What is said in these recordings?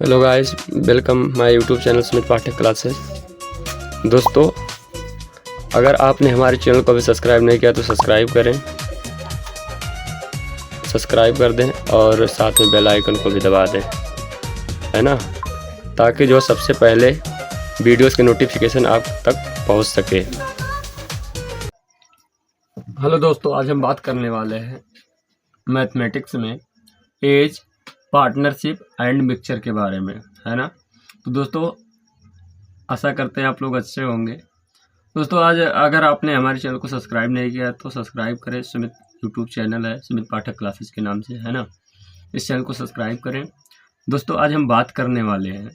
Hello guys, welcome my YouTube channel Sumit Pathak classes. दोस्तों, अगर आपने हमारे चैनल को अभी सब्सक्राइब नहीं किया तो सब्सक्राइब कर दें और साथ में बेल आइकन को भी दबा दें, है ना, ताकि जो सबसे पहले वीडियोस के नोटिफिकेशन आप तक पहुंच सके। हेलो दोस्तों, आज हम बात करने वाले हैं मैथमेटिक्स में एज, पार्टनरशिप एंड मिक्सचर के बारे में, है ना। तो दोस्तों, आशा करते हैं आप लोग अच्छे होंगे। दोस्तों, आज अगर आपने हमारे चैनल को सब्सक्राइब नहीं किया तो सब्सक्राइब करें। सुमित यूट्यूब चैनल है, सुमित पाठक क्लासेस के नाम से, है ना। इस चैनल को सब्सक्राइब करें। दोस्तों, आज हम बात करने वाले हैं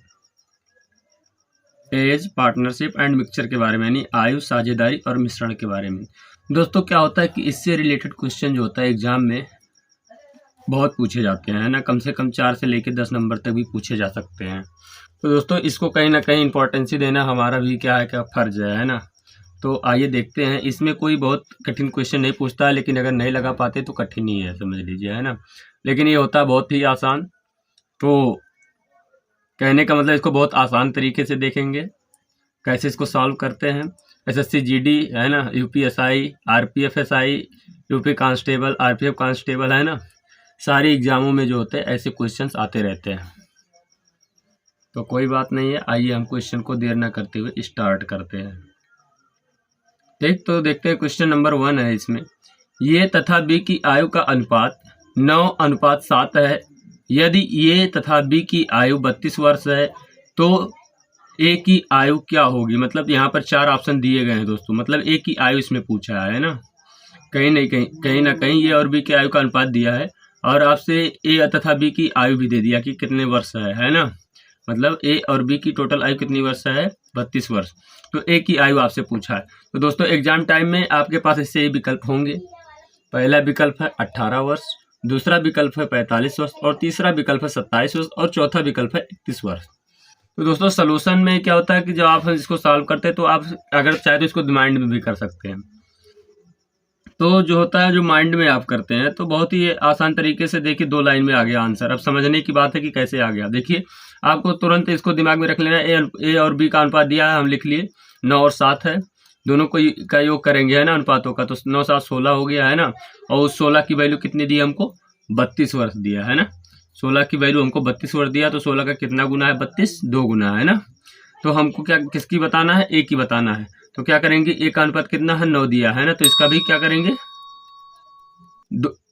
एज, पार्टनरशिप एंड मिक्सचर के बारे में, यानी आयु, साझेदारी और मिश्रण के बारे में। दोस्तों, क्या होता है कि इससे रिलेटेड क्वेश्चन जो होता है एग्जाम में बहुत पूछे जाते हैं, है ना। कम से कम 4 से लेकर 10 नंबर तक भी पूछे जा सकते हैं। तो दोस्तों, इसको कहीं ना कहीं इम्पोर्टेंसी देना हमारा भी क्या फ़र्ज है ना। तो आइए देखते हैं। इसमें कोई बहुत कठिन क्वेश्चन नहीं पूछता है, लेकिन अगर नहीं लगा पाते तो कठिन ही है, समझ लीजिए, है ना। लेकिन ये होता है बहुत ही आसान। तो कहने का मतलब इसको बहुत आसान तरीके से देखेंगे कैसे इसको सॉल्व करते हैं। SSC GD, है ना, UPSI, RPF SI, UP constable, RPF constable, है ना, सारे एग्जामों में जो होते हैं ऐसे क्वेश्चंस आते रहते हैं। तो कोई बात नहीं है, आइए हम क्वेश्चन को देर न करते हुए स्टार्ट करते हैं। तो देखते हैं। क्वेश्चन नंबर 1 है इसमें, ये तथा बी की आयु का अनुपात 9:7 है। यदि ये तथा बी की आयु 32 वर्ष है तो ए की आयु क्या होगी। मतलब यहाँ पर 4 ऑप्शन दिए गए हैं दोस्तों, मतलब ए की आयु इसमें पूछा है ना। कहीं ना कहीं ये और बी की आयु का अनुपात दिया है और आपसे ए तथा बी की आयु भी दे दिया कि कितने वर्ष है ना। मतलब ए और बी की टोटल आयु कितनी वर्ष है, 32 वर्ष। तो ए की आयु आपसे पूछा है। तो दोस्तों, एग्जाम टाइम में आपके पास इससे ये विकल्प होंगे। पहला विकल्प है 18 वर्ष, दूसरा विकल्प है 45 वर्ष और तीसरा विकल्प है 27 वर्ष और चौथा विकल्प है 31 वर्ष। तो दोस्तों, सोल्यूशन में क्या होता है कि जब आप इसको सॉल्व करते हैं तो आप अगर चाहे तो इसको माइंड में भी कर सकते हैं। तो जो होता है, जो माइंड में आप करते हैं तो बहुत ही आसान तरीके से देखिए 2 लाइन में आ गया आंसर। अब समझने की बात है कि कैसे आ गया। देखिए, आपको तुरंत इसको दिमाग में रख लेना है। ए और बी का अनुपात दिया है, हम लिख लिए 9 और 7 है। दोनों को का योग करेंगे, है ना, अनुपातों का। तो 9 7 16 हो गया, है ना। और उस 16 की वैल्यू कितनी दी हमको, 32 वर्ष दिया, है ना। 16 की वैल्यू हमको 32 वर्ष दिया। तो 16 का कितना गुना है, 32, 2 गुना, है ना। तो हमको क्या किसकी बताना है, ए की बताना है। तो क्या करेंगे, ए का अनुपात कितना है, 9 दिया, है ना। तो इसका भी क्या करेंगे,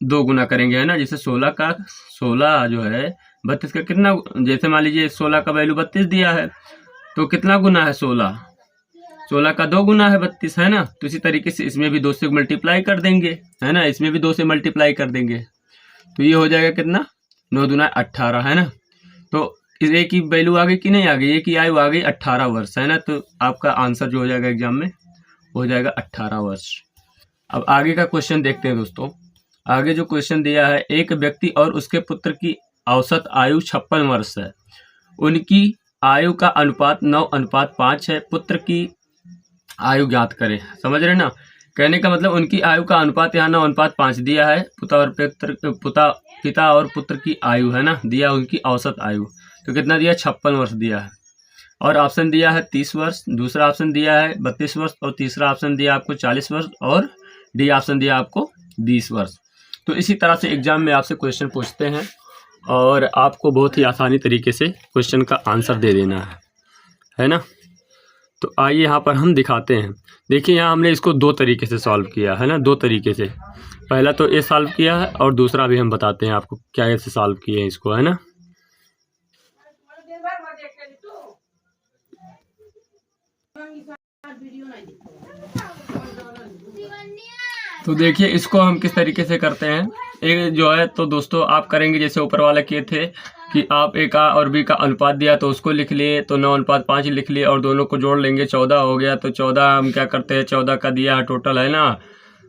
2 गुना करेंगे, है ना। जैसे 16 जो है 32 का कितना, जैसे मान लीजिए 16 का वैल्यू 32 दिया है तो कितना गुना है, 16 का 2 गुना है 32, है ना। तो इसी तरीके से इसमें भी 2 से मल्टीप्लाई कर देंगे, है ना। इसमें भी 2 से मल्टीप्लाई कर देंगे तो ये हो जाएगा कितना, 9 दूना 18, है ना। तो इस ए की वैल्यू आ गई कि नहीं आ गई, ए की आयु आ गई 18 वर्ष, है ना। तो आपका आंसर जो हो जाएगा एग्जाम में हो जाएगा 18 वर्ष। अब आगे का क्वेश्चन देखते हैं दोस्तों। आगे जो क्वेश्चन दिया है, एक व्यक्ति और उसके पुत्र की औसत आयु 56 वर्ष है। उनकी आयु का अनुपात 9:5 है। पुत्र की आयु ज्ञात करें। समझ रहे ना। कहने का मतलब उनकी आयु का अनुपात यहाँ 9:5 दिया है। पिता और पुत्र की आयु, है ना, दिया उनकी औसत आयु। तो कितना दिया, 56 वर्ष दिया है। और ऑप्शन दिया है 30 वर्ष, दूसरा ऑप्शन दिया है 32 वर्ष और तीसरा ऑप्शन दिया आपको 40 वर्ष और डी ऑप्शन दिया आपको 20 वर्ष। तो इसी तरह से एग्जाम में आपसे क्वेश्चन पूछते हैं और आपको बहुत ही आसानी तरीके से क्वेश्चन का आंसर दे देना है ना। तो आइए यहाँ पर हम दिखाते हैं। देखिए, यहाँ हमने इसको 2 तरीके से सॉल्व किया है ना, 2 तरीके से। पहला तो ये सॉल्व किया है और दूसरा भी हम बताते हैं आपको क्या ऐसे सॉल्व किए हैं इसको, है ना। तो देखिए, इसको हम किस तरीके से करते हैं। एक जो है तो दोस्तों, आप करेंगे जैसे ऊपर वाला किए थे कि आप ए का और बी का अनुपात दिया तो उसको लिख लिए, तो 9:5 लिख लिए और दोनों को जोड़ लेंगे, 14 हो गया। तो 14 हम क्या करते हैं, 14 का दिया है टोटल, है ना,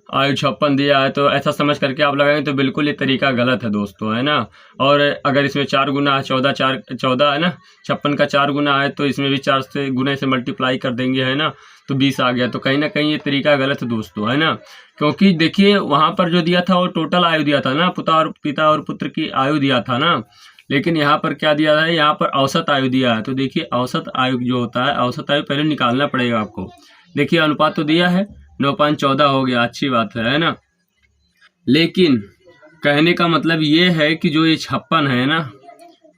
आयु 56 दिया है। तो ऐसा समझ करके आप लगाएंगे तो बिल्कुल ये तरीका गलत है दोस्तों, है ना। और अगर इसमें 4 गुना है, 14 है ना, 56 का 4 गुना है तो इसमें भी 4 से गुने से मल्टीप्लाई कर देंगे, है ना। तो 20 आ गया। तो कहीं ना कहीं ये तरीका गलत है दोस्तों, है ना। क्योंकि देखिए, वहाँ पर जो दिया था वो टोटल आयु दिया था ना, पिता और पुत्र की आयु दिया था ना। लेकिन यहाँ पर क्या दिया है, यहाँ पर औसत आयु दिया है। तो देखिए औसत आयु जो होता है, औसत आयु पहले निकालना पड़ेगा आपको। देखिए अनुपात तो दिया है 9.14 हो गया, अच्छी बात है ना। लेकिन कहने का मतलब ये है कि जो ये 56 है ना,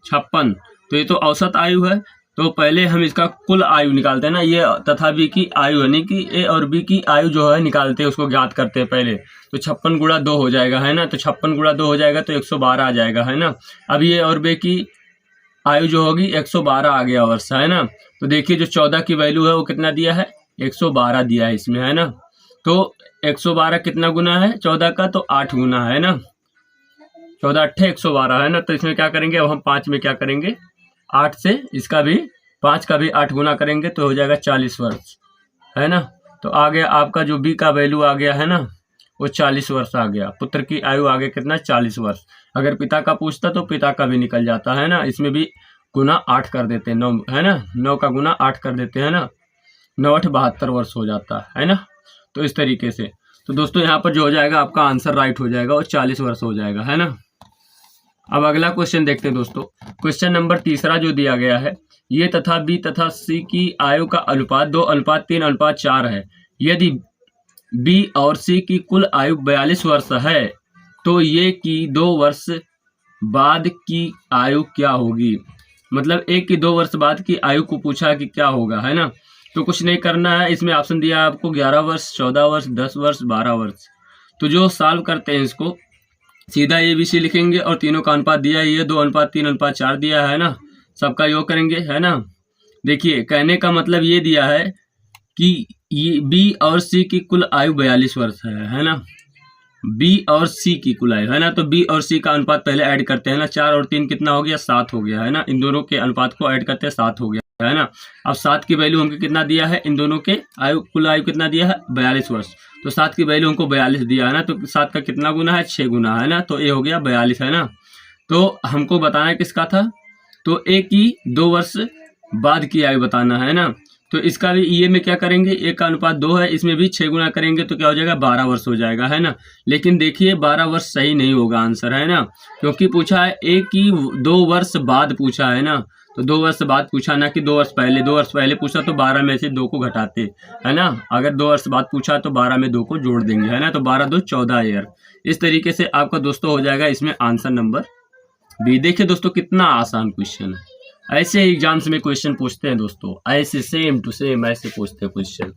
56, तो ये तो औसत आयु है। तो पहले हम इसका कुल आयु निकालते हैं ना, ये तथा बी की आयु यानी कि ए और बी की आयु जो है निकालते हैं, उसको ज्ञात करते हैं पहले। तो 56 गुणा 2 हो जाएगा, है ना। तो 56 गुणा 2 हो जाएगा तो 112 आ जाएगा, है ना। अब ये और बी की आयु जो होगी 112 आ गया वर्ष, है ना। तो देखिए जो 14 की वैल्यू है वो कितना दिया है, 112 दिया है इसमें, है ना। तो 112 कितना गुना है 14 का, तो 8 गुना है ना। 14 अट्ठे 112 है ना। तो इसमें क्या करेंगे, अब हम 5 में क्या करेंगे, 8 से इसका भी 5 का भी 8 गुना करेंगे तो हो जाएगा 40 वर्ष, है ना। तो आ गया आपका जो बी का वैल्यू आ गया, है ना, वो 40 वर्ष आ गया। पुत्र की आयु आ गया कितना, 40 वर्ष। अगर पिता का पूछता तो पिता का भी निकल जाता, है ना। इसमें भी गुना 8 कर देते हैं, 9, है ना, 9 का गुना 8 कर देते हैं ना, 9 8 72 वर्ष हो जाता है ना। तो इस तरीके से तो दोस्तों यहाँ पर जो हो जाएगा आपका आंसर राइट हो जाएगा और 40 वर्ष हो जाएगा, है ना। अब अगला क्वेश्चन देखते हैं दोस्तों। क्वेश्चन नंबर 3 जो दिया गया है, ये तथा बी तथा सी की आयु का अनुपात 2:3:4 है। यदि बी और सी की कुल आयु 42 वर्ष है तो ये की 2 वर्ष बाद की आयु क्या होगी। मतलब एक की 2 वर्ष बाद की आयु को पूछा कि क्या होगा, है ना। तो कुछ नहीं करना है, इसमें ऑप्शन दिया है आपको 11 वर्ष, 14 वर्ष, 10 वर्ष, 12 वर्ष। तो जो सॉल्व करते हैं इसको सीधा ABC लिखेंगे और तीनों का अनुपात दिया है, ये 2:3:4 दिया है ना। सबका योग करेंगे, है ना। देखिए कहने का मतलब ये दिया है कि ये बी और सी की कुल आयु 42 वर्ष है ना। बी और सी की कुल आयु, है ना। तो बी और सी का अनुपात पहले ऐड करते हैं ना, 4 और 3 कितना हो गया, 7 हो गया, है ना। इन दोनों के अनुपात को ऐड करते हैं, 7 हो गया, है ना। अब 7 की वैल्यू हमको कितना दिया है, इन दोनों के आयु कुल आयु कितना दिया है, 42 वर्ष। तो 7 की वैल्यू हमको 42 दिया है ना। तो 7 का कितना गुना है, 6 गुना, है ना। तो ये हो गया 42, है ना। तो हमको बताना किसका था, तो ए की 2 वर्ष बाद की आयु बताना है ना। तो इसका भी ये में क्या करेंगे, ए का अनुपात 2 है, इसमें भी 6 गुना करेंगे तो क्या हो जाएगा, 12 वर्ष हो जाएगा, है ना। लेकिन देखिए 12 वर्ष सही नहीं होगा आंसर, है ना, क्योंकि पूछा है ए की 2 वर्ष बाद पूछा है ना। तो 2 वर्ष बाद पूछा ना कि 2 वर्ष पहले। 2 वर्ष पहले पूछा तो 12 में से 2 को घटाते, है ना। अगर 2 वर्ष बाद पूछा तो 12 में 2 को जोड़ देंगे, है ना। तो 12 2 14 ईयर। इस तरीके से आपका दोस्तों हो जाएगा इसमें आंसर नंबर बी। देखिए दोस्तों कितना आसान क्वेश्चन है। ऐसे एग्जाम्स में क्वेश्चन पूछते हैं दोस्तों, ऐसे सेम टू सेम ऐसे पूछते हैं क्वेश्चन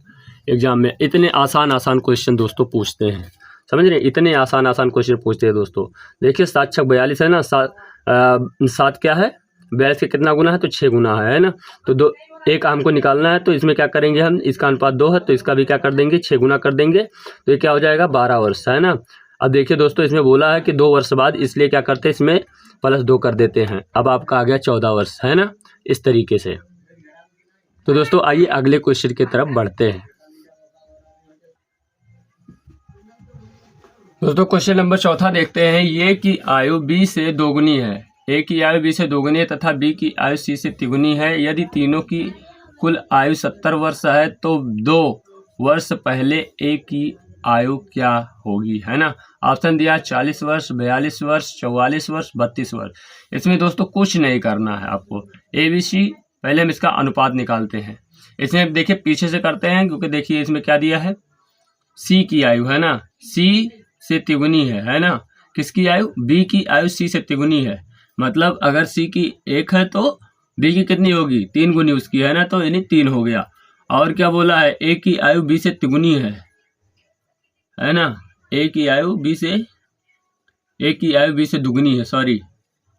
एग्जाम में। इतने आसान क्वेश्चन दोस्तों पूछते हैं, समझ रहे, इतने आसान क्वेश्चन पूछते हैं दोस्तों। देखिए 7 6 42 है ना, 7 क्या है 42 के कितना गुना है, तो 6 गुना है ना। तो 2 एक हमको निकालना है, तो इसमें क्या करेंगे हम, इसका अनुपात 2 है तो इसका भी क्या कर देंगे, 6 गुना कर देंगे। तो ये क्या हो जाएगा 12 वर्ष, है ना। अब देखिए दोस्तों इसमें बोला है कि 2 वर्ष बाद, इसलिए क्या करते हैं इसमें +2 कर देते हैं। अब आपका आ गया 14 वर्ष, है ना, इस तरीके से। तो दोस्तों आइए अगले क्वेश्चन की तरफ बढ़ते हैं। दोस्तों क्वेश्चन नंबर 4 देखते हैं। ये की आयु बी से दोगुनी है, ए की आयु बी से दोगुनी है तथा बी की आयु सी से तिगुनी है। यदि तीनों की कुल आयु 70 वर्ष है तो 2 वर्ष पहले ए की आयु क्या होगी, है ना। ऑप्शन दिया 40 वर्ष, 42 वर्ष, 44 वर्ष, 32 वर्ष। इसमें दोस्तों कुछ नहीं करना है आपको, ABC। पहले हम इसका अनुपात निकालते हैं। इसमें देखिए पीछे से करते हैं, क्योंकि देखिए इसमें क्या दिया है, सी की आयु, है ना, सी से तिगुनी है ना। किसकी आयु, बी की आयु सी से तिगुनी है। मतलब अगर सी की 1 है तो बी की कितनी होगी, 3 गुनी उसकी, है ना। तो यानी 3 हो गया। और क्या बोला है, ए की आयु बी से तिगुनी है ना। ए की आयु बी से दुगनी है, सॉरी,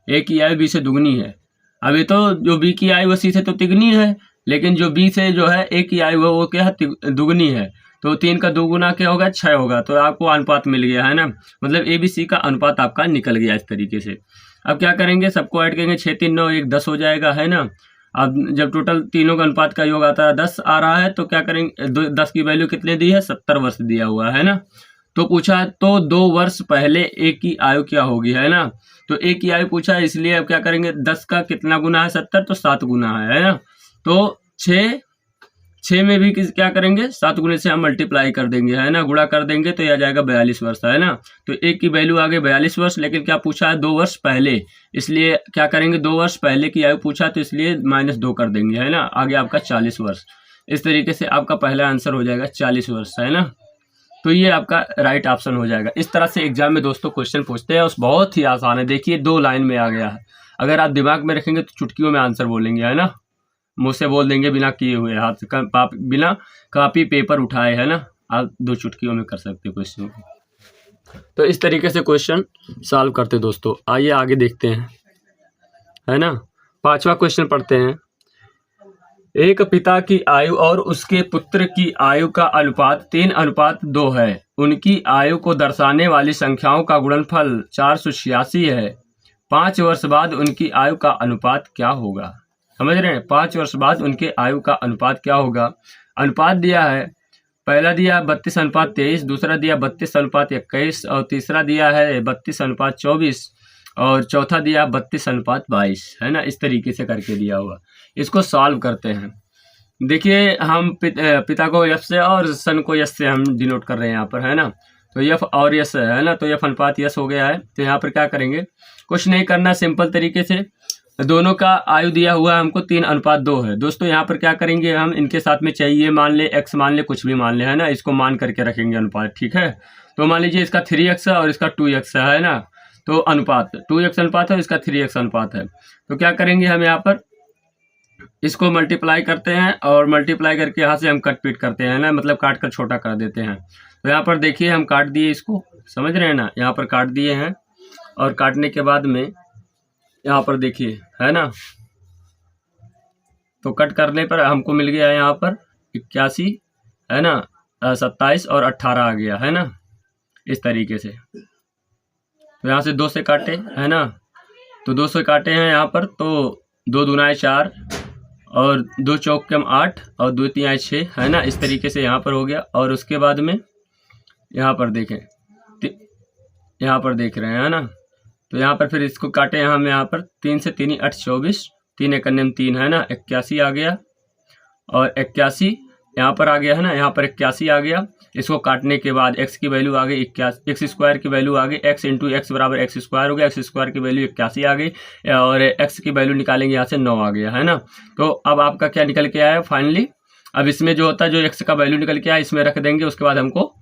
ए की आयु बी से दुगनी है। अभी तो जो बी की आयु सी से तो तिगुनी है, लेकिन जो बी से जो है ए की आयु वो क्या है, दुगनी है। तो 3 का 2 गुना क्या होगा, 6 होगा। तो आपको अनुपात मिल गया, है ना। मतलब ABC का अनुपात आपका निकल गया इस तरीके से। अब क्या करेंगे, सबको ऐड करेंगे, 6 3 9 1 10 हो जाएगा, है ना। अब जब टोटल तीनों का अनुपात का योग आता है 10 आ रहा है, तो क्या करेंगे, 10 की वैल्यू कितने दी है, 70 वर्ष दिया हुआ है ना। तो पूछा तो 2 वर्ष पहले ए की आयु क्या होगी, है ना। तो ए की आयु पूछा है, इसलिए अब क्या करेंगे, 10 का कितना गुना है 70, तो 7 गुना है ना। तो 6 6 में भी क्या करेंगे, 7 गुने से हम मल्टीप्लाई कर देंगे, है ना, गुणा कर देंगे तो यह आ जाएगा 42 वर्ष, है ना। तो एक की वैल्यू आ गई 42 वर्ष, लेकिन क्या पूछा है 2 वर्ष पहले, इसलिए क्या करेंगे 2 वर्ष पहले की आयु पूछा तो इसलिए -2 कर देंगे, है ना। आगे आपका 40 वर्ष। इस तरीके से आपका पहला आंसर हो जाएगा 40 वर्ष, है ना। तो ये आपका राइट ऑप्शन हो जाएगा। इस तरह से एग्जाम में दोस्तों क्वेश्चन पूछते हैं, उस बहुत ही आसान है। देखिए 2 लाइन में आ गया है, अगर आप दिमाग में रखेंगे तो चुटकियों में आंसर बोलेंगे, है ना, मुँह से बोल देंगे बिना किए हुए, हाथ का बिना कापी पेपर उठाए, है ना। आप 2 चुटकियों में कर सकते हो क्वेश्चन को। तो इस तरीके से क्वेश्चन सॉल्व करते दोस्तों। आइए आगे देखते हैं, है ना। 5वां क्वेश्चन पढ़ते हैं। एक पिता की आयु और उसके पुत्र की आयु का अनुपात 3:2 है। उनकी आयु को दर्शाने वाली संख्याओं का गुणनफल 486 है। 5 वर्ष बाद उनकी आयु का अनुपात क्या होगा? समझ रहे हैं, 5 वर्ष बाद उनके आयु का अनुपात क्या होगा। अनुपात दिया है, पहला दिया 32:23, दूसरा दिया 32:21 और तीसरा दिया है 32:24 और चौथा दिया 32:22, है ना। इस तरीके से करके दिया हुआ। इसको सॉल्व करते हैं। देखिए हम पिता को एफ से और सन को यस से हम डिनोट कर रहे हैं यहाँ पर, है ना। तो एफ और यस है ना, तो एफ अनुपात यस हो गया है। तो यहाँ पर क्या करेंगे, कुछ नहीं करना, सिंपल तरीके से दोनों का आयु दिया हुआ है हमको 3:2 है। दोस्तों यहाँ पर क्या करेंगे, हम इनके साथ में चाहिए मान ले, एक्स मान ले, कुछ भी मान ले, है ना, इसको मान करके रखेंगे अनुपात, ठीक है। तो मान लीजिए इसका 3x है और इसका 2x है ना। तो अनुपात 2x अनुपात है, इसका 3x अनुपात है। तो क्या करेंगे, हम यहाँ पर इसको मल्टीप्लाई करते हैं और मल्टीप्लाई करके यहाँ से हम कट पीट करते हैं ना, मतलब काट कर छोटा कर देते हैं। तो यहाँ पर देखिए हम काट दिए इसको, समझ रहे हैं ना, यहाँ पर काट दिए हैं और काटने के बाद में यहाँ पर देखिए, है ना, तो कट करने पर हमको मिल गया यहाँ पर 81, है ना, 27 और 18 आ गया, है ना, इस तरीके से। तो यहाँ से 2 से काटे, है ना, तो 2 से काटे हैं यहाँ पर, तो 2 दूनाए 4 और 2 चौक 8 और 2 तिहाई 6, है ना, इस तरीके से यहाँ पर हो गया। और उसके बाद में यहाँ पर देखें, यहाँ पर देख रहे हैं, है ना, तो यहाँ पर फिर इसको काटे हम यहाँ पर 3 से 3 8 24, 3 एक 3, है ना, 81 आ गया और 81 यहाँ पर आ गया, है ना, यहाँ पर 81 आ गया। इसको काटने के बाद x की वैल्यू आ गई 81, एक्स स्क्वायर की वैल्यू आ गई, x इंटू एक्स बराबर एक्स स्क्वायर हो गया, एक्स स्क्वायर की वैल्यू 81 आ गई और x की वैल्यू निकालेंगे यहाँ से 9 आ गया, है ना। तो अब आपका क्या निकल के आया फाइनली, अब इसमें जो होता है जो x का वैल्यू निकल के आया इसमें रख देंगे, उसके बाद हमको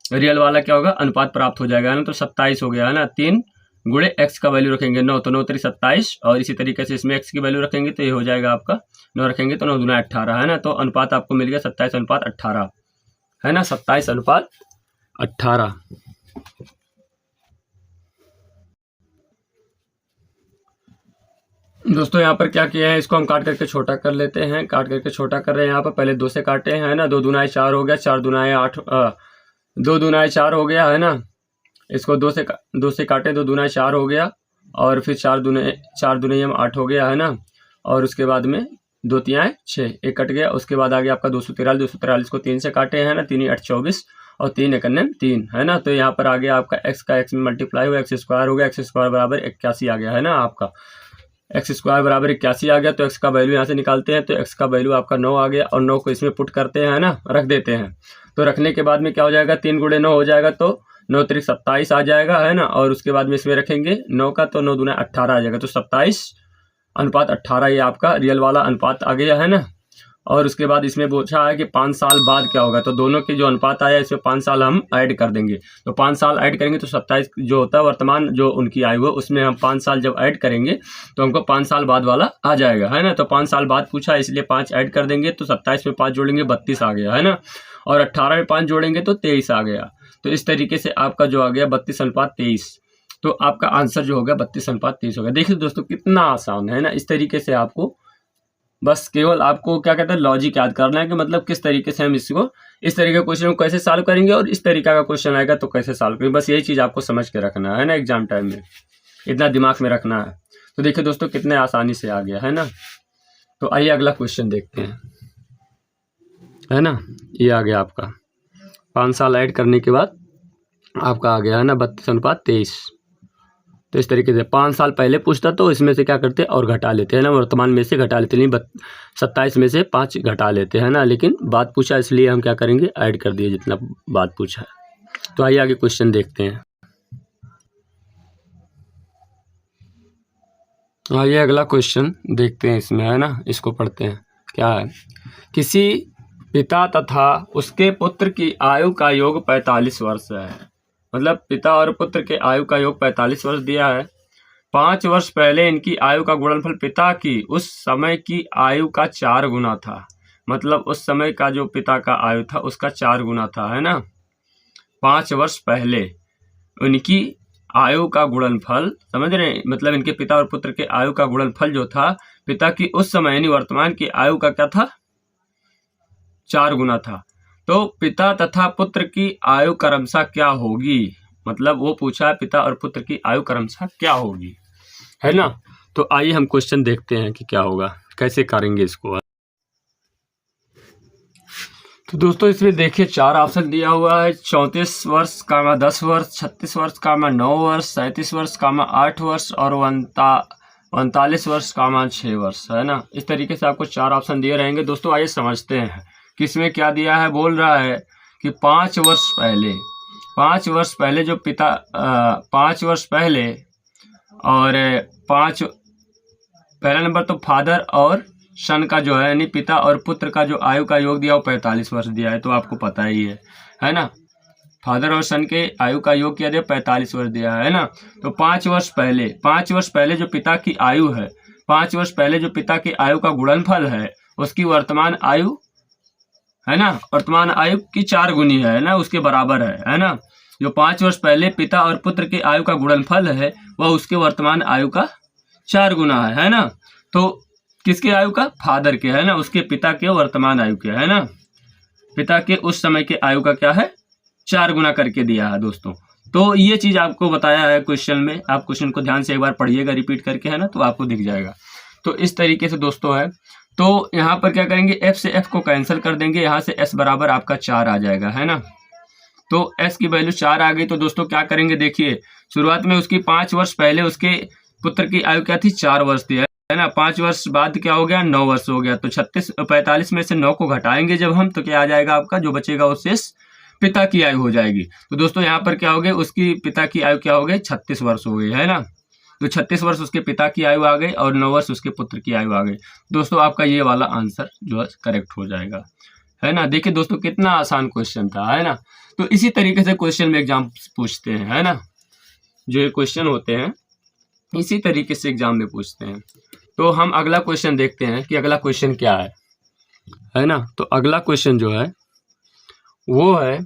रियल वाला क्या होगा, अनुपात प्राप्त हो जाएगा, है ना। तो 27 हो गया, है ना, 3 गुणे x का वैल्यू रखेंगे 9, तो 9 3 27 और इसी तरीके से इसमें x की वैल्यू रखेंगे तो ये हो जाएगा आपका 9 रखेंगे तो 9 दूना 18, है ना। तो अनुपात आपको मिल गया 27:18, है ना, 27:18। दोस्तों यहाँ पर क्या किया है, इसको हम काट करके छोटा कर लेते हैं, काट करके छोटा कर रहे हैं। यहाँ पर पहले 2 से काटे हैं, है ना, 2 दूनाए 4 हो गया, 4 दूनाए 8, 2 दूनाए 4 हो गया, है ना। इसको 2 से काटे, 2 दूनाए 4 हो गया और फिर 4 दूने 8 हो गया, है ना। और उसके बाद में 2 तिहाई 6, एक कट गया। उसके बाद आ गया आपका 243 को 3 से काटे हैं ना, 3 8 24 और 3 एक 3, है ना। तो यहाँ पर आ गया आपका x का x में मल्टीप्लाई हुआ, एक्स स्क्वायर हो गया, एक्स स्क्वायर बराबर 81 आ गया, है ना। आपका एक्स स्क्वायर बराबर 81 आ गया। तो x का वैल्यू यहाँ से निकालते हैं, तो x का वैल्यू आपका 9 आ गया और 9 को इसमें पुट करते हैं, है ना, रख देते हैं। तो रखने के बाद में क्या हो जाएगा, 3 गुणे 9 हो जाएगा, तो 9 3 27 आ जाएगा, है ना। और उसके बाद में इसमें रखेंगे 9 का, तो 9 दूना 18 आ जाएगा, तो 27:18 ये आपका रियल वाला अनुपात आ गया, है ना। और उसके बाद इसमें पूछा है कि 5 साल बाद क्या होगा, तो दोनों के जो अनुपात आया इसमें 5 साल हम ऐड कर देंगे। तो 5 साल ऐड करेंगे तो 27 जो होता है वर्तमान जो उनकी आयु है उसमें हम 5 साल जब ऐड करेंगे तो हमको 5 साल बाद वाला आ जाएगा, है ना। तो 5 साल बाद पूछा इसलिए 5 ऐड कर देंगे, तो 27 में 5 जोड़ेंगे 32 आ गया, है ना। और 18 में 5 जोड़ेंगे तो 23 आ गया। तो इस तरीके से आपका जो आ गया 32:23। तो आपका आंसर जो होगा 32:23 होगा। देखिए दोस्तों कितना आसान है ना। इस तरीके से आपको बस केवल आपको क्या कहते हैं लॉजिक याद करना है कि मतलब किस तरीके से हम इसको इस तरीके के क्वेश्चन को कैसे सॉल्व करेंगे और इस तरीका का क्वेश्चन आएगा तो कैसे सॉल्व करेंगे। बस यही चीज़ आपको समझ के रखना है ना, एग्जाम टाइम में इतना दिमाग में रखना है। तो देखिए दोस्तों कितने आसानी से आ गया, है ना। तो आइए अगला क्वेश्चन देखते हैं, है ना। ये आ गया आपका 5 साल ऐड करने के बाद आपका आ गया, है ना, 32:23। तो इस तरीके से 5 साल पहले पूछता तो इसमें से क्या करते और घटा लेते हैं ना, वर्तमान में से घटा लेते, नहीं 27 में से 5 घटा लेते हैं ना, लेकिन बात पूछा इसलिए हम क्या करेंगे ऐड कर दिए जितना बात पूछा है। तो आइए आगे क्वेश्चन देखते हैं। आइए अगला क्वेश्चन देखते हैं इसमें, है ना, इसको पढ़ते हैं। क्या है, किसी पिता तथा उसके पुत्र की आयु का योग 45 वर्ष है। मतलब पिता और पुत्र के आयु का योग 45 वर्ष दिया है। 5 वर्ष पहले इनकी आयु का गुणनफल पिता की उस समय की आयु का 4 गुना था। मतलब उस समय का जो पिता का आयु था उसका 4 गुना था, है ना। 5 वर्ष पहले उनकी आयु का गुणनफल, समझ रहे हैं, मतलब इनके पिता और पुत्र के आयु का गुणनफल जो था पिता की उस समय यानी वर्तमान की आयु का क्या था, 4 गुना था। तो पिता तथा पुत्र की आयु क्रमशः क्या होगी, मतलब वो पूछा पिता और पुत्र की आयु क्रमशः क्या होगी, है ना। तो आइए हम क्वेश्चन देखते हैं कि क्या होगा, कैसे करेंगे इसको। तो दोस्तों इसमें देखिए 4 ऑप्शन दिया हुआ है, 34 वर्ष कामा 10 वर्ष, 36 वर्ष कामा 9 वर्ष, 37 वर्ष कामा 8 वर्ष और 39 वर्ष कामा 6 वर्ष, है ना। इस तरीके से आपको 4 ऑप्शन दिए रहेंगे। दोस्तों आइए समझते हैं कि इसमें क्या दिया है। बोल रहा है कि 5 वर्ष पहले जो पिता 5 वर्ष पहले और 5 पहला नंबर तो फादर और सन का जो है यानी पिता और पुत्र का जो आयु का योग दिया वो 45 वर्ष दिया है, तो आपको पता ही है ना। फादर और सन के आयु का योग क्या दिया, 45 वर्ष दिया है ना। तो 5 वर्ष पहले जो पिता की आयु है, 5 वर्ष पहले जो पिता की आयु का गुणनफल है उसकी वर्तमान आयु, है ना, वर्तमान आयु की 4 गुनी है ना, उसके बराबर है ना। जो 5 वर्ष पहले पिता और पुत्र की आयु का गुणनफल है वह उसके वर्तमान आयु का 4 गुना है ना। तो किसके आयु का, फादर के, है ना, उसके पिता के वर्तमान आयु के, है ना, पिता के उस समय के आयु का क्या है, 4 गुना करके दिया है दोस्तों। तो ये चीज आपको बताया है क्वेश्चन में, आप क्वेश्चन को ध्यान से एक बार पढ़िएगा रिपीट करके, है ना, तो आपको दिख जाएगा। तो इस तरीके से दोस्तों है। तो यहाँ पर क्या करेंगे, एफ से एफ को कैंसिल कर देंगे, यहाँ से एस बराबर आपका 4 आ जाएगा, है ना। तो एस की वैल्यू 4 आ गई। तो दोस्तों क्या करेंगे, देखिए शुरुआत में उसकी 5 वर्ष पहले उसके पुत्र की आयु क्या थी, 4 वर्ष थी, है ना। 5 वर्ष बाद क्या हो गया, 9 वर्ष हो गया। तो 45 में से 9 को घटाएंगे जब हम, तो क्या आ जाएगा आपका, जो बचेगा वो शेष पिता की आयु हो जाएगी। तो दोस्तों यहाँ पर क्या हो गई, उसकी पिता की आयु क्या हो गई, 36 वर्ष हो गई, है ना। तो 36 वर्ष उसके पिता की आयु आ गई और 9 वर्ष उसके पुत्र की आयु आ गई। दोस्तों आपका ये वाला आंसर जो है करेक्ट हो जाएगा, है ना। देखिए दोस्तों कितना आसान क्वेश्चन था, है ना। तो इसी तरीके से क्वेश्चन में एग्जाम पूछते हैं, है ना, जो ये क्वेश्चन होते हैं इसी तरीके से एग्जाम में पूछते हैं। तो हम अगला क्वेश्चन देखते हैं कि अगला क्वेश्चन क्या है ना। तो अगला क्वेश्चन जो है वो है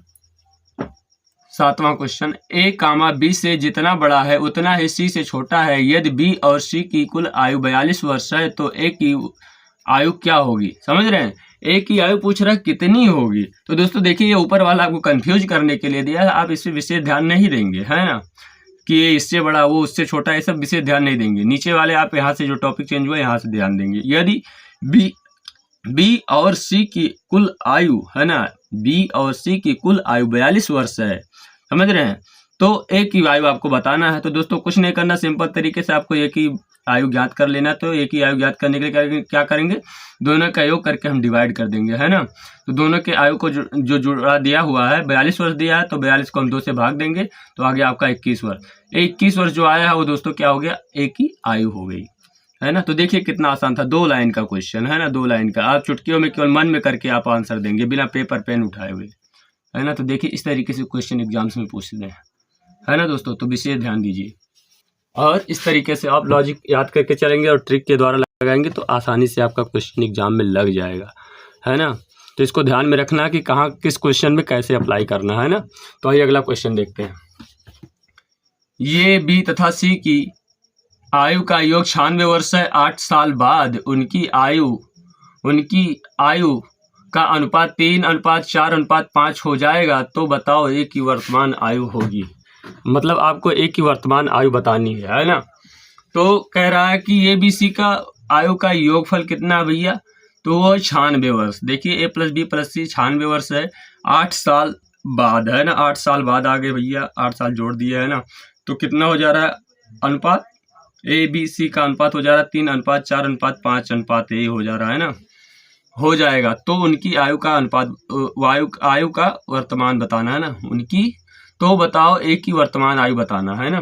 7वां क्वेश्चन, ए कामा बी से जितना बड़ा है उतना ही सी से छोटा है। यदि बी और सी की कुल आयु 42 वर्ष है तो ए की आयु क्या होगी। समझ रहे हैं, ए की आयु पूछ रहा है कितनी होगी। तो दोस्तों देखिए ये ऊपर वाला आपको कंफ्यूज करने के लिए दिया है, आप इससे विशेष ध्यान नहीं देंगे, है ना, कि ये इससे बड़ा वो उससे छोटा, ये सब विशेष ध्यान नहीं देंगे। नीचे वाले आप यहाँ से जो टॉपिक चेंज हुआ यहाँ से ध्यान देंगे। यदि बी और सी की कुल आयु, है ना, बी और सी की कुल आयु 42 वर्ष है, समझ रहे हैं, तो ए की आयु आपको बताना है। तो दोस्तों कुछ नहीं करना, सिंपल तरीके से आपको ए की आयु ज्ञात कर लेना। तो ए की आयु ज्ञात करने के लिए क्या करेंगे, दोनों का योग करके हम डिवाइड कर देंगे, है ना। तो दोनों के आयु को जो जुड़ा दिया हुआ है 42 वर्ष दिया है, तो 42 को हम 2 से भाग देंगे तो आ गया आपका 21 वर्ष। 21 वर्ष जो आया है वो दोस्तों क्या हो गया, ए की आयु हो गई, है ना। तो देखिए कितना आसान था, 2 लाइन का क्वेश्चन, है ना, 2 लाइन का। आप चुटकियों में केवल मन में करके आप आंसर देंगे बिना पेपर पेन उठाए हुए, है ना। तो देखिए इस तरीके से क्वेश्चन एग्जाम्स में पूछते हैं, है ना दोस्तों। तो विशेष ध्यान दीजिए और इस तरीके से आप लॉजिक याद करके चलेंगे और ट्रिक के द्वारा लगाएंगे तो आसानी से आपका क्वेश्चन एग्जाम में लग जाएगा, है ना। तो इसको ध्यान में रखना कि कहाँ किस क्वेश्चन में कैसे अप्लाई करना है ना। तो आइए अगला क्वेश्चन देखते हैं। ये बी तथा सी की आयु का योग 96 वर्ष है। 8 साल बाद उनकी आयु का अनुपात 3:4:5 हो जाएगा। तो बताओ ए की वर्तमान आयु होगी। मतलब आपको ए की वर्तमान आयु बतानी है ना। तो कह रहा है कि ए बी सी का आयु का योगफल कितना है भैया, तो वो 96 वर्ष। देखिए ए प्लस बी प्लस सी 96 वर्ष है, 8 साल बाद, है ना, 8 साल बाद आ गए भैया, 8 साल जोड़ दिए, है ना। तो कितना हो जा रहा है, अनुपात ए बी सी का अनुपात हो जा रहा है 3:4:5:5 हो जा रहा है ना, हो जाएगा। तो उनकी आयु का अनुपात आयु का वर्तमान बताना है ना उनकी। तो बताओ ए की वर्तमान आयु बताना है ना।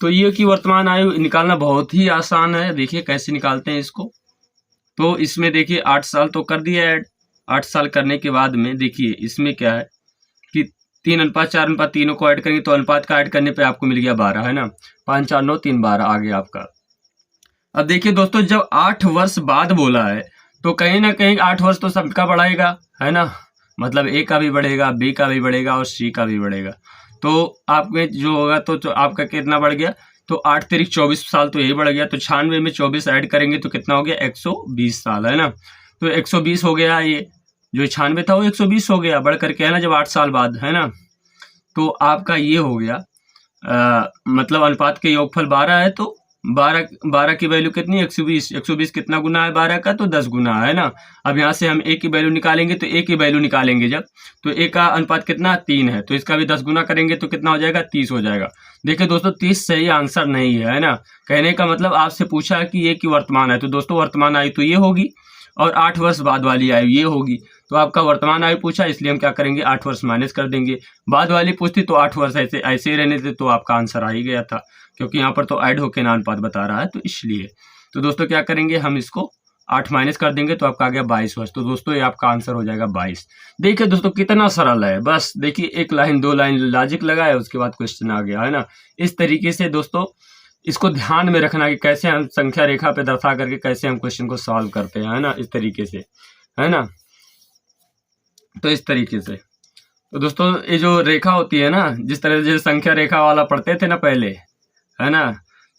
तो ये की वर्तमान आयु निकालना बहुत ही आसान है। देखिए कैसे निकालते हैं इसको। तो इसमें देखिए 8 साल तो कर दिया ऐड। 8 साल करने के बाद में देखिए इसमें क्या है कि 3:4:3 तीनों को ऐड करेंगे तो अनुपात का ऐड करने पे आपको मिल गया 12 है ना। 5 4 9 3 12 आ गया आपका। अब देखिए दोस्तों जब 8 वर्ष बाद बोला है तो कहीं ना कहीं 8 वर्ष तो सबका बढ़ाएगा है ना। मतलब ए का भी बढ़ेगा, बी का भी बढ़ेगा और सी का भी बढ़ेगा। तो आपके जो होगा तो आपका कितना बढ़ गया, तो 8 तिरिक 24 साल तो यही बढ़ गया। तो 96 में 24 ऐड करेंगे तो कितना हो गया 120 साल है ना। तो 120 हो गया, ये जो 96 था वो 120 हो गया बढ़ करके है ना जब 8 साल बाद है ना। तो आपका ये हो गया मतलब अनुपात के योगफल 12 है तो 12 की वैल्यू कितनी 120। 120 कितना गुना है 12 का, तो 10 गुना है ना। अब यहाँ से हम ए की वैल्यू निकालेंगे तो ए की वैल्यू निकालेंगे जब, तो ए का अनुपात कितना 3 है तो इसका भी 10 गुना करेंगे तो कितना हो जाएगा 30 हो जाएगा। देखिए दोस्तों 30 सही आंसर नहीं है ना। कहने का मतलब आपसे पूछा है कि ए की वर्तमान आयु, तो दोस्तों वर्तमान आयु तो ये होगी और 8 वर्ष बाद वाली आयु ये होगी। तो आपका वर्तमान आयु पूछा इसलिए हम क्या करेंगे 8 वर्ष माइनस कर देंगे। बाद वाली पूछती तो 8 वर्ष ऐसे ही रहने थे तो आपका आंसर आ ही गया था, क्योंकि यहाँ पर तो ऐड होके ना अनुपात बता रहा है तो इसलिए। तो दोस्तों क्या करेंगे हम इसको 8 माइनस कर देंगे तो आपका आ गया 22 वर्ष। तो दोस्तों ये आपका आंसर हो जाएगा 22। देखिए दोस्तों कितना सरल है, बस देखिए 1 लाइन 2 लाइन लॉजिक लगाए उसके बाद क्वेश्चन आ गया है ना। इस तरीके से दोस्तों इसको ध्यान में रखना कि कैसे हम संख्या रेखा पे दर्शा करके कैसे हम क्वेश्चन को सॉल्व करते हैं है ना, इस तरीके से है ना। तो इस तरीके से तो दोस्तों ये जो रेखा होती है ना, जिस तरह से संख्या रेखा वाला पढ़ते थे ना पहले है ना,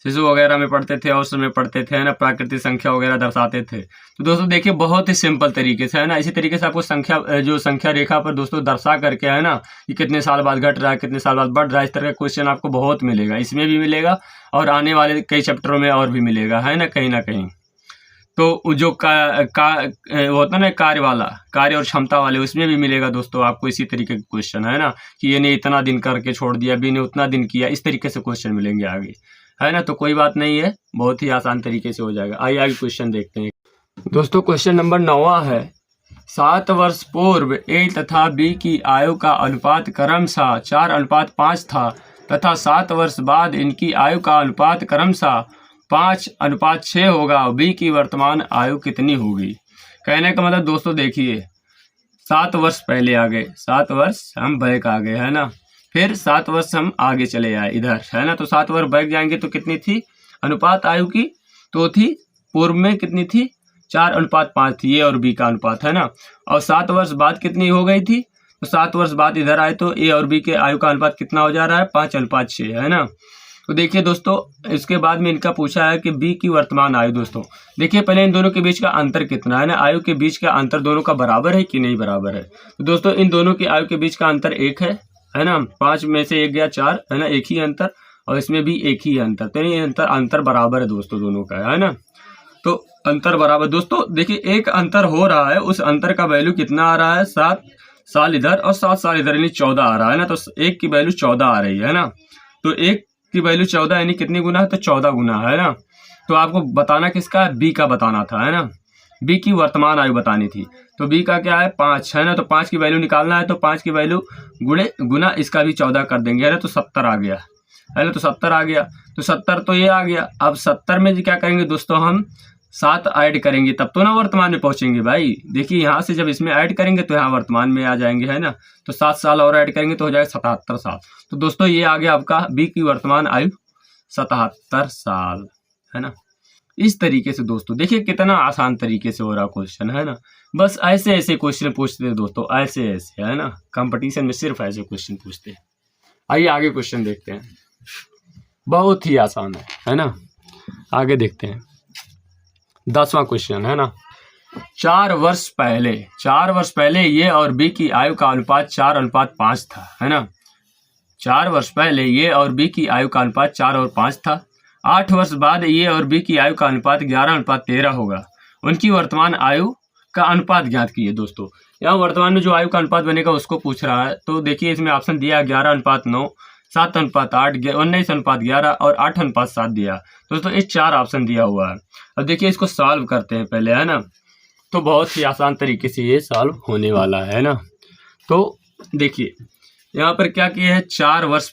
शिशु वगैरह में पढ़ते थे और में पढ़ते थे है ना, प्राकृतिक संख्या वगैरह दर्शाते थे। तो दोस्तों देखिए बहुत ही सिंपल तरीके से है ना, इसी तरीके से आपको संख्या रेखा पर दोस्तों दर्शा करके है ना कि कितने साल बाद घट रहा है कितने साल बाद बढ़ रहा है, इस तरह का क्वेश्चन आपको बहुत मिलेगा, इसमें भी मिलेगा और आने वाले कई चैप्टरों में और भी मिलेगा है ना कहीं ना कहीं। तो जो होता है ना कार्य वाला, कार्य और क्षमता वाले, उसमें भी मिलेगा दोस्तों आपको इसी तरीके के क्वेश्चन है ना, कि ये ने इतना दिन करके छोड़ दिया, बी ने उतना दिन किया, इस तरीके से क्वेश्चन मिलेंगे आगे है ना। तो कोई बात नहीं है, बहुत ही आसान तरीके से हो जाएगा। आइए आगे क्वेश्चन देखते हैं दोस्तों। क्वेश्चन नंबर 9 है, 7 वर्ष पूर्व ए तथा बी की आयु का अनुपात क्रमशः 4:5 था तथा 7 वर्ष बाद इनकी आयु का अनुपात क्रमशः 5:6 होगा। बी की वर्तमान आयु कितनी होगी। कहने का मतलब दोस्तों देखिए 7 वर्ष पहले आ गए, 7 वर्ष हम बैक आ गए है ना, फिर 7 वर्ष हम आगे चले आए इधर है ना। तो 7 वर्ष बैक जाएंगे तो कितनी थी अनुपात आयु की, तो थी पूर्व में कितनी थी 4:5 थी, ए और बी का अनुपात है ना। और 7 वर्ष बाद कितनी हो गई थी, तो 7 वर्ष बाद इधर आए तो ए और बी के आयु का अनुपात कितना हो जा रहा है 5:6 है ना। तो देखिए दोस्तों इसके बाद में इनका पूछा है कि बी की वर्तमान आयु। दोस्तों देखिए पहले इन दोनों के बीच का अंतर कितना है ना, आयु के बीच का अंतर दोनों का बराबर है कि नहीं बराबर है। तो दोस्तों इन दोनों की आयु के बीच का अंतर 1 है ना, 5 में से 1 गया 4 है ना, एक ही अंतर, और इसमें भी एक ही अंतर, तो ये अंतर बराबर है दोस्तों दोनों का है ना। तो अंतर बराबर दोस्तों देखिए एक अंतर हो रहा है, उस अंतर का वैल्यू कितना आ रहा है 7 साल इधर और 7 साल इधर, यानी 14 आ रहा है ना। तो 1 की वैल्यू 14 आ रही है ना, तो 1 की वैल्यू 14 यानी कितनी गुना है, तो 14 गुना है ना। तो आपको बताना किसका है, बी का बताना था है ना, बी की वर्तमान आयु बतानी थी। तो बी का क्या है 5 है ना, तो 5 की वैल्यू निकालना है, तो 5 की वैल्यू गुना इसका भी 14 कर देंगे है ना, तो 70 आ गया है ना। तो 70 आ गया, तो 70 तो ये आ गया। अब 70 में क्या करेंगे दोस्तों हम 7 ऐड करेंगे तब तो ना वर्तमान में पहुंचेंगे भाई। देखिए यहाँ से जब इसमें ऐड करेंगे तो यहाँ वर्तमान में आ जाएंगे है ना। तो 7 साल और ऐड करेंगे तो हो जाएगा 77 साल। तो दोस्तों ये आ गया आपका बी की वर्तमान आयु 77 साल है ना। इस तरीके से दोस्तों देखिए कितना आसान तरीके से हो रहा क्वेश्चन है ना। बस ऐसे ऐसे क्वेश्चन पूछते हैं दोस्तों, ऐसे ऐसे है ना, कंपटीशन में सिर्फ ऐसे क्वेश्चन पूछते हैं। आइए आगे क्वेश्चन देखते हैं, बहुत ही आसान है ना। आगे देखते हैं 10वां क्वेश्चन है ना। 4 वर्ष पहले ये और बी की आयु का अनुपात 4:5 था है ना। 4 वर्ष पहले ये और बी की आयु का अनुपात 4 और 5 था। 8 वर्ष बाद ये और बी की आयु का अनुपात 11:13 होगा। उनकी वर्तमान आयु का अनुपात ज्ञात कीजिए। दोस्तों यहाँ वर्तमान में जो आयु का अनुपात बनेगा उसको पूछ रहा है। तो देखिए इसमें ऑप्शन दिया 11:9, 7:8, 19:11 और 8:7 दिया। दोस्तों ये 4 ऑप्शन दिया हुआ है। अब देखिए इसको सॉल्व करते हैं पहले, है ना। तो बहुत ही आसान तरीके से ये सॉल्व होने वाला है ना। तो देखिए यहाँ पर क्या किया है, 4 वर्ष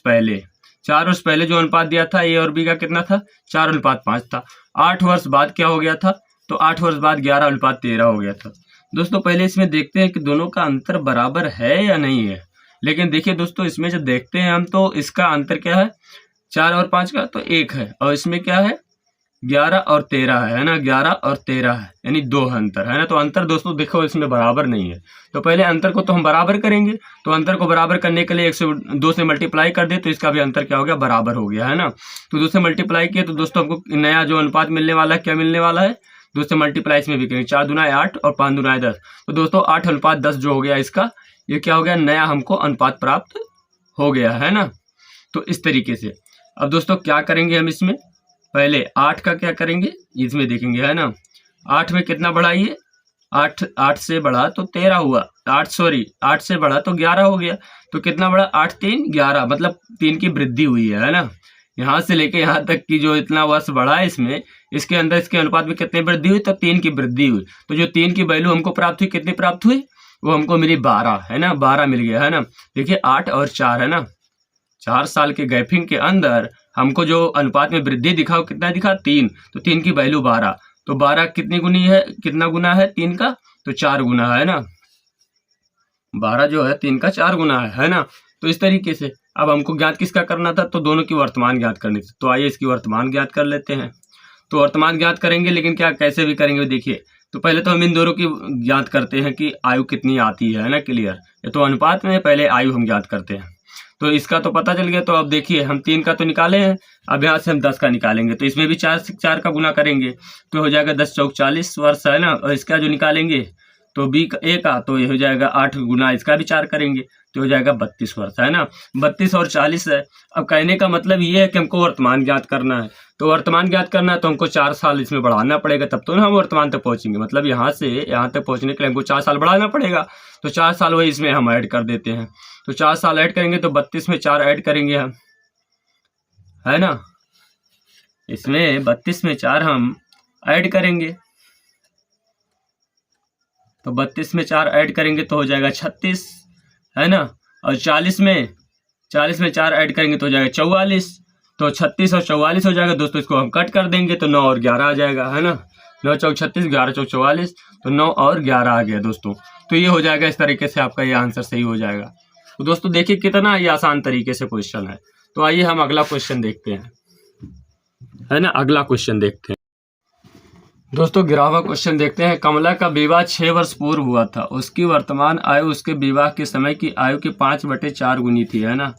पहले जो अनुपात दिया था ए और बी का कितना था, 4:5 था। 8 वर्ष बाद क्या हो गया था, तो 8 वर्ष बाद 11:13 हो गया था। दोस्तों पहले इसमें देखते हैं कि दोनों का अंतर बराबर है या नहीं है। लेकिन देखिए दोस्तों इसमें जब देखते हैं हम तो इसका अंतर क्या है, 4 और 5 का तो 1 है, और इसमें क्या है 11 और 13 है ना, 11 और 13 है, यानी 2 अंतर है ना। तो अंतर दोस्तों देखो इसमें बराबर नहीं है। तो पहले अंतर को तो हम बराबर करेंगे। तो अंतर को बराबर करने के लिए 102 से मल्टीप्लाई कर दे तो इसका भी अंतर क्या हो गया, बराबर हो गया, है ना। तो 2 से मल्टीप्लाई किए तो दोस्तों हमको नया जो अनुपात मिलने वाला है, क्या मिलने वाला है, 2 से मल्टीप्लाई इसमें भी करेंगे, 4 दूना 8 और 5 दूना 10। तो दोस्तों 8:10 जो हो गया इसका, ये क्या हो गया, नया हमको अनुपात प्राप्त हो गया, है ना। तो इस तरीके से अब दोस्तों क्या करेंगे हम इसमें, पहले 8 का क्या करेंगे, इसमें देखेंगे, है ना। 8 में कितना बढ़ा, ये 8 से बढ़ा तो 13 हुआ, 8 से बढ़ा तो 11 हो गया। तो कितना बढ़ा, 8 3 11, मतलब 3 की वृद्धि हुई है ना। यहाँ से लेके यहाँ तक की जो इतना वर्ष बढ़ा है इसमें, इसके अंदर इसके अनुपात में कितनी वृद्धि हुई, तो 3 की वृद्धि हुई। तो जो 3 की वैल्यू हमको प्राप्त हुई, कितनी प्राप्त हुई, वो हमको मिली 12, है ना, 12 मिल गया, है ना। देखिए 8 और 4, है ना, 4 साल के गैपिंग के अंदर हमको जो अनुपात में वृद्धि दिखा वो कितना दिखा, 3। तो 3 की वैल्यू 12, तो 12 कितनी गुनी है, कितना गुना है 3 का, तो 4 गुना, है ना। 12 जो है 3 का 4 गुना है ना। तो इस तरीके से अब हमको ज्ञात किसका करना था, तो दोनों की वर्तमान ज्ञात करनी थी। तो आइए इसकी वर्तमान ज्ञात कर लेते हैं। तो वर्तमान ज्ञात करेंगे, लेकिन क्या कैसे भी करेंगे, देखिए तो पहले तो हम इन दोनों की ज्ञात करते हैं कि आयु कितनी आती है ना, क्लियर। ये तो अनुपात में पहले आयु हम ज्ञात करते हैं। तो इसका तो पता चल गया। तो अब देखिए हम 3 का तो निकाले हैं, अब यहाँ से हम 10 का निकालेंगे। तो इसमें भी 4 से 4 का गुना करेंगे तो हो जाएगा 10 चौक 40 वर्ष, है ना। और इसका जो निकालेंगे तो ए का तो ये हो जाएगा 8 गुना, इसका भी 4 करेंगे तो हो जाएगा 32 वर्ष, है ना। 32 और 40 है। अब कहने का मतलब ये है कि हमको वर्तमान ज्ञात करना है। तो वर्तमान ज्ञात करना है तो हमको 4 साल इसमें बढ़ाना पड़ेगा, तब तो हम वर्तमान तक पहुंचेंगे। मतलब यहाँ से यहाँ तक पहुंचने के लिए हमको 4 साल बढ़ाना पड़ेगा। तो 4 साल वही इसमें हम ऐड कर देते हैं। तो 4 साल ऐड करेंगे तो 32 में 4 ऐड करेंगे हम, है ना। इसमें 32 में 4 हम ऐड करेंगे, तो 32 में 4 ऐड करेंगे तो हो जाएगा 36, है ना। और 40 में 4 ऐड करेंगे तो हो जाएगा 44। तो 36 और 44 हो जाएगा दोस्तों। इसको हम कट कर देंगे तो 9 और 11 आ जाएगा, है ना। 9 चौक 36, 11 चौक 44, तो 9 और 11 आ गया दोस्तों। तो ये हो जाएगा, इस तरीके से आपका ये आंसर सही हो जाएगा। तो दोस्तों देखिए कितना ये आसान तरीके से क्वेश्चन है। तो आइए हम अगला क्वेश्चन देखते हैं, है ना। अगला क्वेश्चन देखते हैं दोस्तों, 11वां क्वेश्चन देखते हैं। कमला का विवाह 6 वर्ष पूर्व हुआ था। उसकी वर्तमान आयु उसके विवाह के समय की आयु की 5/4 गुनी थी, है ना।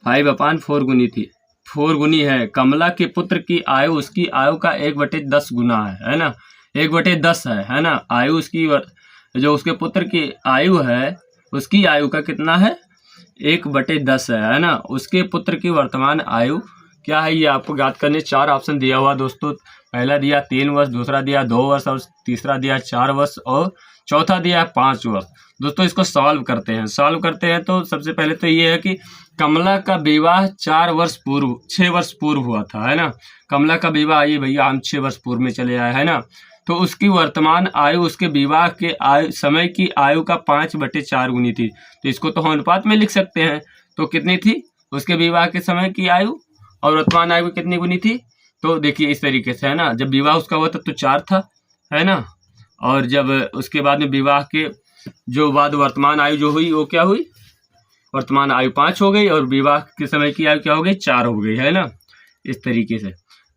5/4 गुनी थी, 4 गुनी है। कमला के पुत्र की आयु उसकी आयु का 1/10 गुना है ना। 1/10 है ना। आयु उसकी जो उसके पुत्र की आयु है, उसकी आयु का कितना है, 1/10 है ना। उसके पुत्र की वर्तमान आयु क्या है, ये आपको ज्ञात करने 4 ऑप्शन दिया हुआ दोस्तों। पहला दिया 3 वर्ष, दूसरा दिया 2 वर्ष, और तीसरा दिया 4 वर्ष, और चौथा दिया है 5 वर्ष। दोस्तों इसको सॉल्व करते हैं। तो सबसे पहले तो ये है कि कमला का विवाह 6 वर्ष पूर्व हुआ था, है ना। कमला का विवाह, आइए भैया हम 6 वर्ष पूर्व में चले आए, है ना। तो उसकी वर्तमान आयु उसके विवाह के समय की आयु का 5/4 गुनी थी। तो इसको तो हम अनुपात में लिख सकते हैं। तो कितनी थी उसके विवाह के समय की आयु और वर्तमान आयु कितनी गुनी थी। तो देखिए इस तरीके से, है ना। जब विवाह उसका हुआ था तो 4 था, है ना। और जब उसके बाद में विवाह के जो बाद वर्तमान आयु जो हुई वो क्या हुई, वर्तमान आयु 5 हो गई, और विवाह के समय की आयु क्या हो गई, 4 हो गई, है ना। इस तरीके से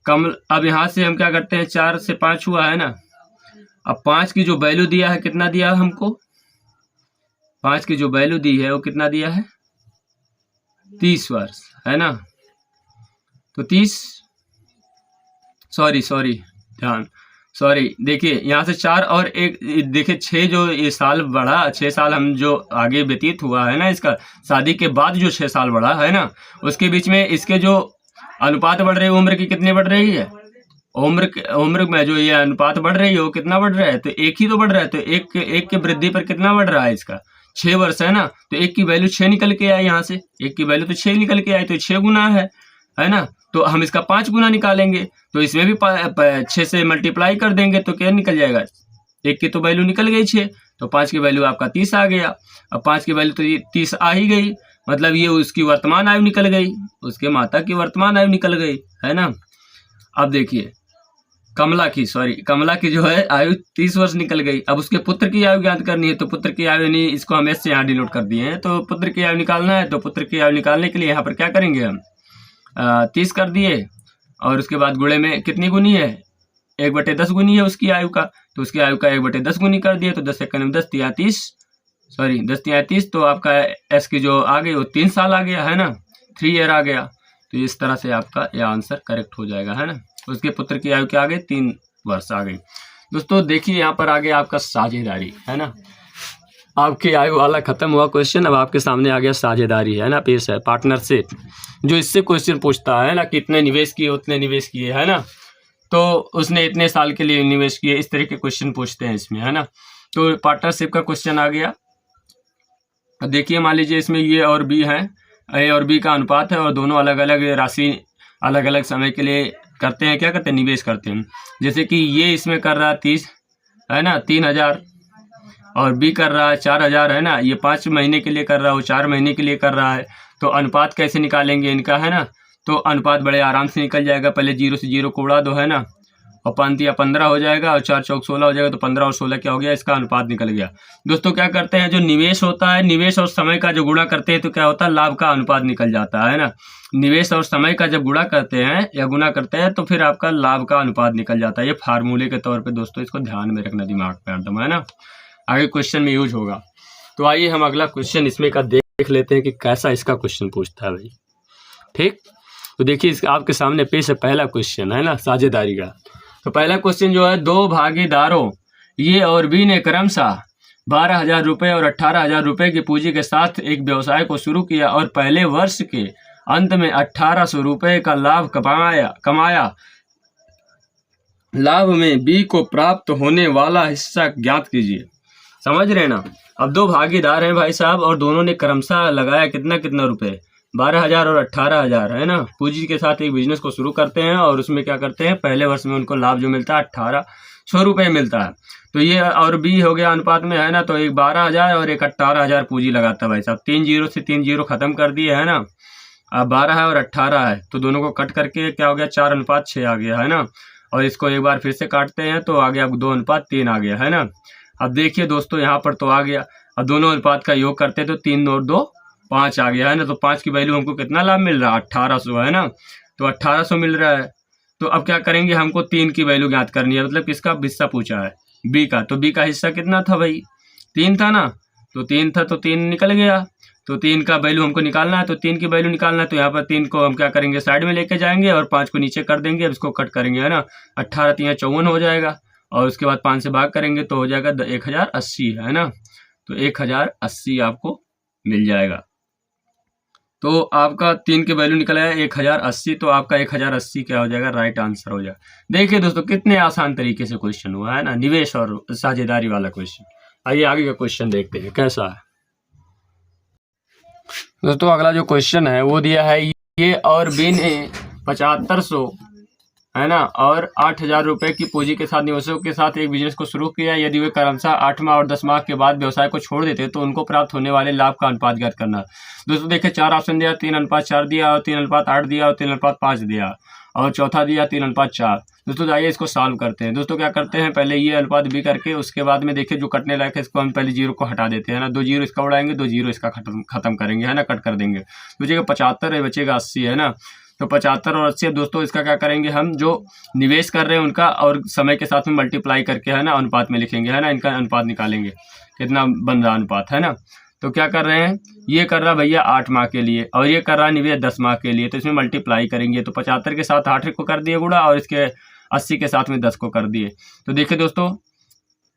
अब यहाँ से हम क्या करते हैं, 4 से 5 हुआ, है ना। अब 5 की जो वैल्यू दिया है, कितना दिया है हमको, 5 की जो वैल्यू दी है वो कितना दिया है, 30 वर्ष, है ना। तो 30 सॉरी देखिए यहाँ से 4 और 1, देखिए 6 जो ये साल बढ़ा, 6 साल हम जो आगे व्यतीत हुआ है ना, इसका शादी के बाद जो 6 साल बढ़ा है ना, उसके बीच में इसके जो अनुपात बढ़ रही है, उम्र की कितनी बढ़ रही है, उम्र में जो ये अनुपात बढ़ रही है वो कितना बढ़ रहा है, तो 1 ही तो बढ़ रहा है। तो एक के वृद्धि पर कितना बढ़ रहा है, इसका 6 वर्ष है ना, तो 1 की वैल्यू 6 निकल के आई यहाँ से, 1 की वैल्यू तो 6 निकल के आई, तो 6 गुना है ना। तो हम इसका 5 गुना निकालेंगे, तो इसमें भी 6 से मल्टीप्लाई कर देंगे तो क्या निकल जाएगा, 1 की तो वैल्यू निकल गई 6, तो 5 की वैल्यू आपका 30 आ गया। अब 5 की वैल्यू तो 30 आ ही गई, मतलब ये उसकी वर्तमान आयु निकल गई, उसके माता की वर्तमान आयु निकल गई, है ना। अब देखिए कमला की जो है आयु 30 वर्ष निकल गई। अब उसके पुत्र की आयु ज्ञात करनी है, तो पुत्र की आयु नहीं, इसको हम एस से यहाँ डिनोट कर दिए हैं, तो पुत्र की आयु निकालना है, तो पुत्र की आयु निकालने के लिए यहाँ पर क्या करेंगे हम 30 कर दिए, और उसके बाद गुणे में कितनी गुनी है, 1/10 गुनी है उसकी आयु का, तो उसकी आयु का 1/10 गुनी कर दिए, तो 10 एक 10 तिया 30, तो आपका एस की जो आ गई वो 3 साल आ गया, है ना, 3 ईयर आ गया। तो इस तरह से आपका यह आंसर करेक्ट हो जाएगा, है ना। उसके पुत्र की आयु क्या आ गई, 3 वर्ष आ गई। दोस्तों देखिए यहाँ पर आ गया आपका साझेदारी, है ना। आपकी आयु वाला खत्म हुआ क्वेश्चन, अब आपके सामने आ गया साझेदारी, है ना, पेश है पार्टनरशिप, जो इससे क्वेश्चन पूछता है ना, कितने निवेश किए उतने निवेश किए, है ना, तो उसने इतने साल के लिए निवेश किए, इस तरह के क्वेश्चन पूछते हैं इसमें, है ना। तो पार्टनरशिप का क्वेश्चन आ गया। देखिए मान लीजिए इसमें ए और बी है, ए और बी का अनुपात है, और दोनों अलग अलग राशि अलग अलग समय के लिए करते हैं, क्या करते हैं, निवेश करते हैं। जैसे कि ये इसमें कर रहा है 30, है ना, 3000, और बी कर रहा है 4000, है ना, ये 5 महीने के लिए कर रहा है, वो 4 महीने के लिए कर रहा है। तो अनुपात कैसे निकालेंगे इनका, है ना, तो अनुपात बड़े आराम से निकल जाएगा, पहले 0 से 0 को उड़ा दो, है ना, और 5 या 15 हो जाएगा, और 4 चौक 16 हो जाएगा, तो 15 और 16 क्या हो गया, इसका अनुपात निकल गया। दोस्तों क्या करते हैं, जो निवेश होता है, निवेश और समय का जो गुणा करते हैं तो क्या होता है, लाभ का अनुपात निकल जाता है ना। निवेश और समय का जब गुणा करते हैं या गुणा करते हैं तो फिर आपका लाभ का अनुपात निकल जाता है। ये फार्मूले के तौर पे दोस्तों इसको ध्यान में रखना, दिमाग में हरदम, है ना, आगे क्वेश्चन में यूज होगा। तो आइए हम अगला क्वेश्चन इसमें का देख लेते हैं कि कैसा इसका क्वेश्चन पूछता है भाई। ठीक, तो देखिए आपके सामने पेश है पहला क्वेश्चन, है ना, साझेदारी का। तो पहला क्वेश्चन जो है, 2 भागीदारों ए और बी ने क्रमशः 12,000 रुपये और 18,000 रुपये की पूंजी के साथ एक व्यवसाय को शुरू किया और पहले वर्ष के अंत में 1800 रुपये का लाभ कमाया। लाभ में बी को प्राप्त होने वाला हिस्सा ज्ञात कीजिए। समझ रहे ना। अब 2 भागीदार हैं भाई साहब, और दोनों ने क्रमशः लगाया कितना रुपये, 12,000 और 18,000, है ना। पूंजी के साथ एक बिजनेस को शुरू करते हैं, और उसमें क्या करते हैं, पहले वर्ष में उनको लाभ जो मिलता है 1800 रुपये मिलता है। तो ये और बी हो गया अनुपात में, है ना, तो एक 12,000 और एक 18,000 पूंजी लगाता है भाई साहब। 3 0 से 3 0 खत्म कर दिए, है ना। अब 12 है और 18 है, तो दोनों को कट करके क्या हो गया, 4:6 आ गया, है ना। और इसको एक बार फिर से काटते हैं तो आ गया 2:3 आ गया, है ना। अब देखिए दोस्तों यहाँ पर तो आ गया, अब दोनों अनुपात का योग करते हैं तो 3 और 2 5 आ गया, है ना। तो 5 की वैल्यू हमको कितना लाभ मिल रहा है, 1800, है ना। तो 1800 मिल रहा है। तो अब क्या करेंगे, हमको 3 की वैल्यू ज्ञात करनी है, मतलब किसका हिस्सा पूछा है, बी का। तो बी का हिस्सा कितना था भाई, 3 था ना, तो 3 था, तो 3 निकल गया। तो 3 का वैल्यू हमको निकालना है, तो 3 की वैल्यू निकालना है, तो यहाँ पर 3 को हम क्या करेंगे, साइड में लेके जाएंगे और 5 को नीचे कर देंगे। अब इसको कट करेंगे, है ना, 18 3 54 हो जाएगा, और उसके बाद 5 से भाग करेंगे तो हो जाएगा 1080, है ना। तो 1080 आपको मिल जाएगा। तो आपका 3 की वैल्यू निकल आया 1080, तो आपका 1080 क्या हो जाएगा, राइट आंसर हो जाएगा। देखिए दोस्तों कितने आसान तरीके से क्वेश्चन हुआ, है ना, निवेश और साझेदारी वाला क्वेश्चन। आइए आगे का क्वेश्चन देखते हैं कैसा है। दोस्तों अगला जो क्वेश्चन है वो दिया है, ये और बी ने 7500, है ना, और 8,000 रुपये की पूंजी के साथ निवेशकों के साथ एक बिजनेस को शुरू किया। यदि वे क्रमशः 8 माह और 10 माह के बाद व्यवसाय को छोड़ देते तो उनको प्राप्त होने वाले लाभ का अनुपात ज्ञात करना। दोस्तों देखिए 4 ऑप्शन दिया, 3:4 दिया, और 3:8 दिया, और 3:5 दिया, और चौथा दिया 3:4। दोस्तों आइए इसको सॉल्व करते हैं। दोस्तों क्या करते हैं, पहले ये अनुपात बी करके उसके बाद में देखिए जो कटने लायक है इसको हम पहले 0 को हटा देते हैं ना। 2 0 इसका उड़ाएंगे, 2 0 इसका खत्म करेंगे, है ना, कट कर देंगे। बचेगा 75 है, बचेगा 80, है ना। तो 75 और 80, दोस्तों इसका क्या करेंगे, हम जो निवेश कर रहे हैं उनका और समय के साथ में मल्टीप्लाई करके, है ना, अनुपात में लिखेंगे, है ना, इनका अनुपात निकालेंगे कितना बन रहा अनुपात, है ना। तो क्या कर रहे हैं, ये कर रहा भैया 8 माह के लिए, और ये कर रहा निवेश 10 माह के लिए, तो इसमें मल्टीप्लाई करेंगे। तो 75 के साथ 8 को कर दिए गुणा, और इसके 80 के साथ में 10 को कर दिए। तो देखिए दोस्तों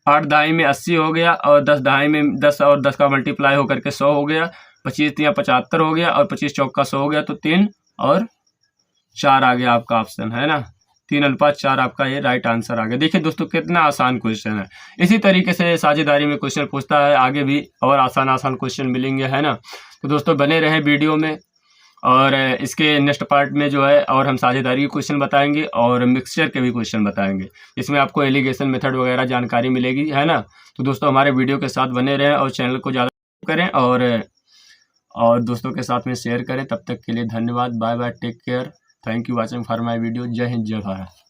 8 दहाई में 80 हो गया, और 10 दहाई में 10, और 10 का मल्टीप्लाई होकर के 100 हो गया, 25 या 75 हो गया, और 25 चौक का 100 हो गया, तो 3 और 4 आ गया आपका ऑप्शन, है ना। 3:4 आपका ये राइट आंसर आ गया। देखिए दोस्तों कितना आसान क्वेश्चन है। इसी तरीके से साझेदारी में क्वेश्चन पूछता है, आगे भी और आसान आसान क्वेश्चन मिलेंगे, है ना। तो दोस्तों बने रहे वीडियो में, और इसके नेक्स्ट पार्ट में जो है और हम साझेदारी के क्वेश्चन बताएंगे और मिक्सचर के भी क्वेश्चन बताएंगे। इसमें आपको एलिगेशन मेथड वगैरह जानकारी मिलेगी, है ना। तो दोस्तों हमारे वीडियो के साथ बने रहें और चैनल को ज़्यादा करें और दोस्तों के साथ में शेयर करें। तब तक के लिए धन्यवाद। Bye bye, take care, thank you watching for my video. जय हिंद, जय भारत।